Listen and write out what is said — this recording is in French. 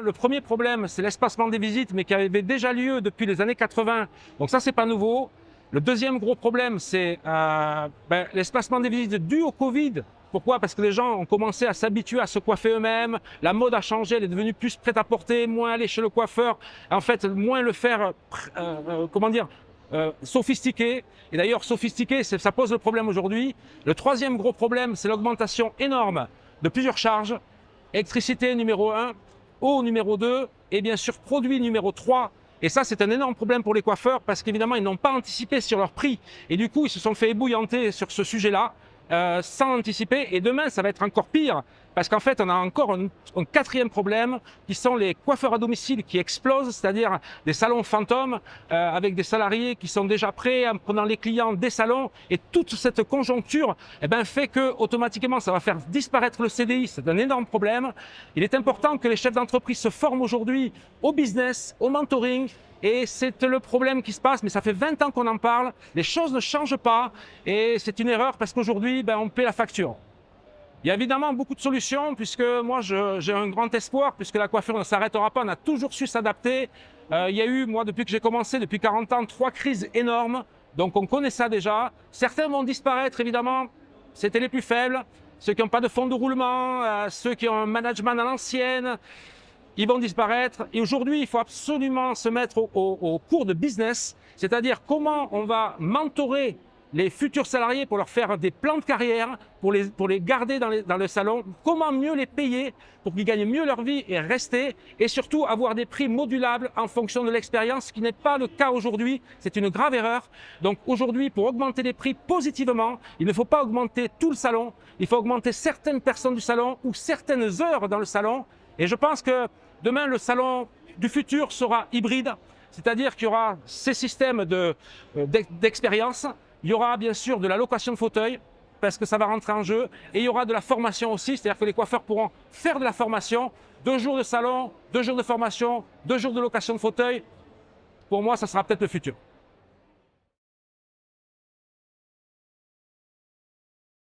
Le premier problème, c'est l'espacement des visites, mais qui avait déjà lieu depuis les années 80. Donc ça, c'est pas nouveau. Le deuxième gros problème, c'est l'espacement des visites dû au Covid. Pourquoi? Parce que les gens ont commencé à s'habituer à se coiffer eux-mêmes. La mode a changé, elle est devenue plus prêt-à-porter, moins aller chez le coiffeur. En fait, moins le faire, sophistiqué. Et d'ailleurs, sophistiqué, ça pose le problème aujourd'hui. Le troisième gros problème, c'est l'augmentation énorme de plusieurs charges. Électricité numéro 1, eau numéro 2 et bien sûr produit numéro 3. Et ça, c'est un énorme problème pour les coiffeurs parce qu'évidemment, ils n'ont pas anticipé sur leur prix. Et du coup, ils se sont fait ébouillanter sur ce sujet-là sans anticiper. Et demain, ça va être encore pire parce qu'en fait, on a encore un quatrième problème qui sont les coiffeurs à domicile qui explosent, c'est-à-dire des salons fantômes avec des salariés qui sont déjà prêts en prenant les clients des salons. Et toute cette conjoncture fait que automatiquement, ça va faire disparaître le CDI. C'est un énorme problème. Il est important que les chefs d'entreprise se forment aujourd'hui au business, au mentoring. Et c'est le problème qui se passe, mais ça fait 20 ans qu'on en parle, les choses ne changent pas et c'est une erreur parce qu'aujourd'hui, on paie la facture. Il y a évidemment beaucoup de solutions puisque moi j'ai un grand espoir puisque la coiffure ne s'arrêtera pas, on a toujours su s'adapter. Il y a eu, moi depuis que j'ai commencé, depuis 40 ans, 3 crises énormes, donc on connaît ça déjà. Certains vont disparaître évidemment, c'était les plus faibles, ceux qui n'ont pas de fonds de roulement, ceux qui ont un management à l'ancienne. Ils vont disparaître. Et aujourd'hui, il faut absolument se mettre au cours de business, c'est-à-dire comment on va mentorer les futurs salariés pour leur faire des plans de carrière, pour les garder dans le salon, comment mieux les payer pour qu'ils gagnent mieux leur vie et rester, et surtout avoir des prix modulables en fonction de l'expérience, ce qui n'est pas le cas aujourd'hui. C'est une grave erreur. Donc aujourd'hui, pour augmenter les prix positivement, il ne faut pas augmenter tout le salon, il faut augmenter certaines personnes du salon ou certaines heures dans le salon. Et je pense que demain, le salon du futur sera hybride, c'est-à-dire qu'il y aura ces systèmes d'expérience, il y aura bien sûr de la location de fauteuils, parce que ça va rentrer en jeu, et il y aura de la formation aussi, c'est-à-dire que les coiffeurs pourront faire de la formation, 2 jours de salon, 2 jours de formation, 2 jours de location de fauteuil. Pour moi, ça sera peut-être le futur.